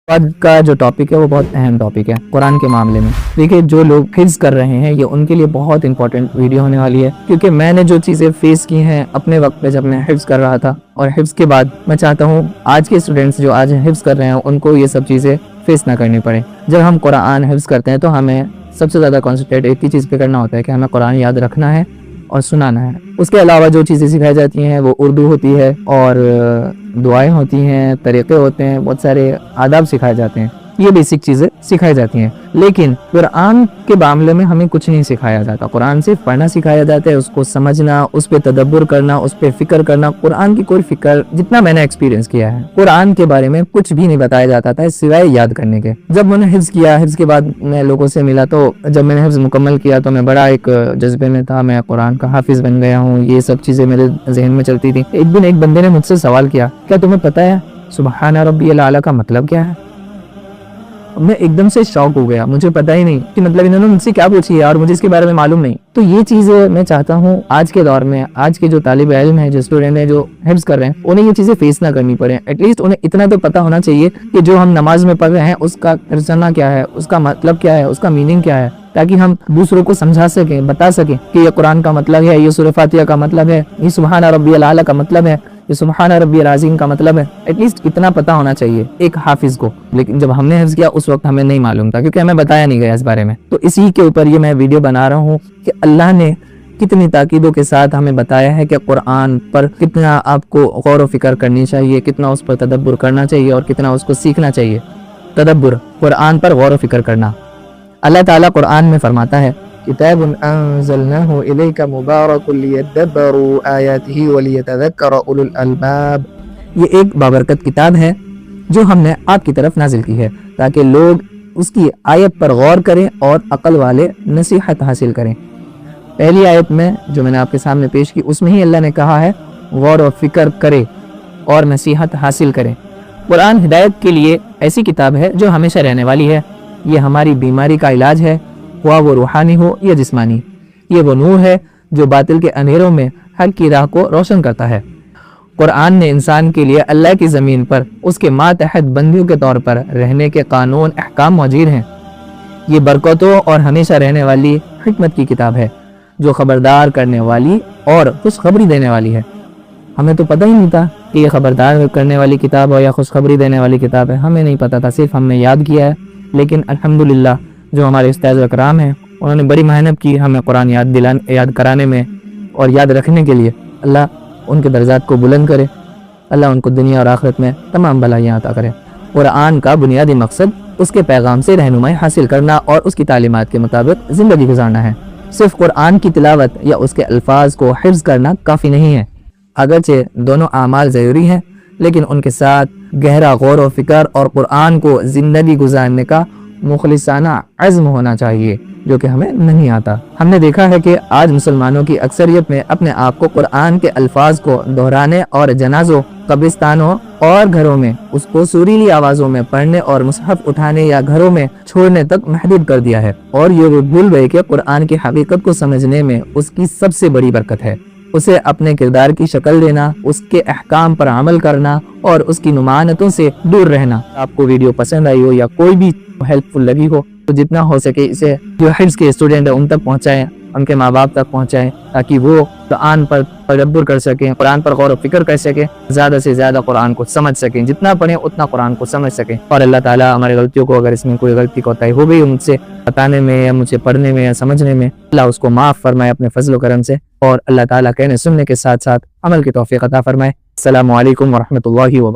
آج کا جو ٹاپک ہے وہ بہت اہم ٹاپک ہے قرآن کے معاملے میں. دیکھیے جو لوگ حفظ کر رہے ہیں یہ ان کے لیے بہت امپورٹنٹ ویڈیو ہونے والی ہے، کیونکہ میں نے جو چیزیں فیس کی ہیں اپنے وقت پہ جب میں حفظ کر رہا تھا اور حفظ کے بعد میں چاہتا ہوں آج کے اسٹوڈنٹس جو آج حفظ کر رہے ہیں ان کو یہ سب چیزیں فیس نہ کرنی پڑے. جب ہم قرآن حفظ کرتے ہیں تو ہمیں سب سے زیادہ کانسنٹریٹ ایک ہی چیز پہ کرنا ہوتا ہے کہ ہمیں قرآن یاد رکھنا ہے اور سنانا ہے. اس کے علاوہ جو چیزیں سکھائی جاتی ہیں وہ اردو ہوتی ہے اور دعائیں ہوتی ہیں، طریقے ہوتے ہیں، بہت سارے آداب سکھائے جاتے ہیں. یہ بیسک چیزیں سکھائی جاتی ہیں، لیکن قرآن کے معاملے میں ہمیں کچھ نہیں سکھایا جاتا. قرآن صرف پڑھنا سکھایا جاتا ہے، اس کو سمجھنا، اس پہ تدبر کرنا، اس پہ فکر کرنا. قرآن کی کوئی فکر جتنا میں نے ایکسپیرینس کیا ہے قرآن کے بارے میں کچھ بھی نہیں بتایا جاتا تھا سوائے یاد کرنے کے. جب میں نے حفظ کیا، حفظ کے بعد میں لوگوں سے ملا تو جب میں نے حفظ مکمل کیا تو میں بڑا ایک جذبے میں تھا، میں قرآن کا حافظ بن گیا ہوں. یہ سب چیزیں میرے ذہن میں چلتی تھی. ایک دن ایک بندے نے مجھ سے سوال کیا، کیا تمہیں پتہ ہے سبحان ربی الاعلی کا مطلب کیا ہے؟ میں ایک دم سے شاک ہو گیا، مجھے پتہ ہی نہیں کہ مطلب انہوں نے مجھ سے کیا پوچھی ہے اور مجھے اس کے بارے میں معلوم نہیں. تو یہ چیزیں میں چاہتا ہوں آج کے دور میں آج کے جو طالب علم ہیں، جو اسٹوڈنٹ ہیں، جو حفظ کر رہے ہیں، انہیں یہ چیزیں فیس نہ کرنی پڑے. ایٹ لیسٹ انہیں اتنا تو پتہ ہونا چاہیے کہ جو ہم نماز میں پڑھ رہے ہیں اس کا ترجمہ کیا ہے، اس کا مطلب کیا ہے، اس کا میننگ کیا ہے، تاکہ ہم دوسروں کو سمجھا سکیں، بتا سکیں کہ یہ قرآن کا مطلب ہے، یہ سورہ فاتحہ کا مطلب ہے، یہ سبحان ربی الاعلی کا مطلب ہے، یہ سبحان ربی العظیم کا مطلب ہے. ایٹ لیسٹ اتنا پتہ ہونا چاہیے ایک حافظ کو. لیکن جب ہم نے حفظ کیا اس وقت ہمیں نہیں معلوم تھا، کیونکہ ہمیں بتایا نہیں گیا اس بارے میں. تو اسی کے اوپر یہ میں ویڈیو بنا رہا ہوں کہ اللہ نے کتنی تاکیدوں کے ساتھ ہمیں بتایا ہے کہ قرآن پر کتنا آپ کو غور و فکر کرنی چاہیے، کتنا اس پر تدبر کرنا چاہیے اور کتنا اس کو سیکھنا چاہیے. تدبر، قرآن پر غور و فکر کرنا. اللہ تعالیٰ قرآن میں فرماتا ہے کتاب انزلناہ الیک مبارک لیدبروا آیاتہ ولیتذکر اولو الالباب. یہ ایک بابرکت کتاب ہے جو ہم نے آپ کی طرف نازل کی ہے تاکہ لوگ اس کی آیت پر غور کریں اور عقل والے نصیحت حاصل کریں. پہلی آیت میں جو میں نے آپ کے سامنے پیش کی اس میں ہی اللہ نے کہا ہے غور و فکر کرے اور نصیحت حاصل کریں. قرآن ہدایت کے لیے ایسی کتاب ہے جو ہمیشہ رہنے والی ہے. یہ ہماری بیماری کا علاج ہے، خواہ وہ روحانی ہو یا جسمانی. یہ وہ نور ہے جو باطل کے اندھیروں میں حق کی راہ کو روشن کرتا ہے. قرآن نے انسان کے لیے اللہ کی زمین پر اس کے ماتحت بندیوں کے طور پر رہنے کے قانون احکام موجود ہیں. یہ برکتوں اور ہمیشہ رہنے والی حکمت کی کتاب ہے جو خبردار کرنے والی اور خوشخبری دینے والی ہے. ہمیں تو پتہ ہی نہیں تھا کہ یہ خبردار کرنے والی کتاب ہو یا خوشخبری دینے والی کتاب ہے. ہمیں نہیں پتہ تھا، صرف ہم نے یاد کیا ہے. لیکن الحمدللہ جو ہمارے استاد اکرام ہیں انہوں نے بڑی محنت کی ہمیں قرآن یاد کرانے میں اور یاد رکھنے کے لیے. اللہ ان کے درجات کو بلند کرے، اللہ ان کو دنیا اور آخرت میں تمام بھلائیاں عطا کرے. قرآن کا بنیادی مقصد اس کے پیغام سے رہنمائی حاصل کرنا اور اس کی تعلیمات کے مطابق زندگی گزارنا ہے. صرف قرآن کی تلاوت یا اس کے الفاظ کو حفظ کرنا کافی نہیں ہے. اگرچہ دونوں اعمال ضروری ہیں لیکن ان کے ساتھ گہرا غور و فکر اور قرآن کو زندگی گزارنے کا مخلصانہ عزم ہونا چاہیے، جو کہ ہمیں نہیں آتا. ہم نے دیکھا ہے کہ آج مسلمانوں کی اکثریت میں اپنے آپ کو قرآن کے الفاظ کو دہرانے اور جنازوں، قبرستانوں اور گھروں میں اس کو سریلی آوازوں میں پڑھنے اور مصحف اٹھانے یا گھروں میں چھوڑنے تک محدود کر دیا ہے. اور یہ وہ بھول گئے کہ قرآن کی حقیقت کو سمجھنے میں اس کی سب سے بڑی برکت ہے اسے اپنے کردار کی شکل دینا، اس کے احکام پر عمل کرنا اور اس کی ممانعتوں سے دور رہنا. آپ کو ویڈیو پسند آئی ہو یا کوئی بھی ہیلپ فل لگی ہو تو جتنا ہو سکے اسے جو حفظ کے اسٹوڈنٹ ہیں ان تک پہنچائیں، ان کے ماں باپ تک پہنچائیں تاکہ وہ قرآن پر تدبر کر سکیں، قرآن پر غور و فکر کر سکیں، زیادہ سے زیادہ قرآن کو سمجھ سکیں. جتنا پڑھیں اتنا قرآن کو سمجھ سکیں. اور اللہ تعالیٰ ہماری غلطیوں کو، اگر اس میں کوئی غلطی کوتاہی ہو گئی مجھ سے بتانے میں یا مجھے پڑھنے میں یا سمجھنے میں، اللہ اس کو معاف فرمائے اپنے فضل و کرم سے. اور اللہ تعالیٰ کہنے سننے کے ساتھ ساتھ عمل کی توفیق عطا فرمائے. السلام علیکم ورحمۃ اللہ وبرکاتہ.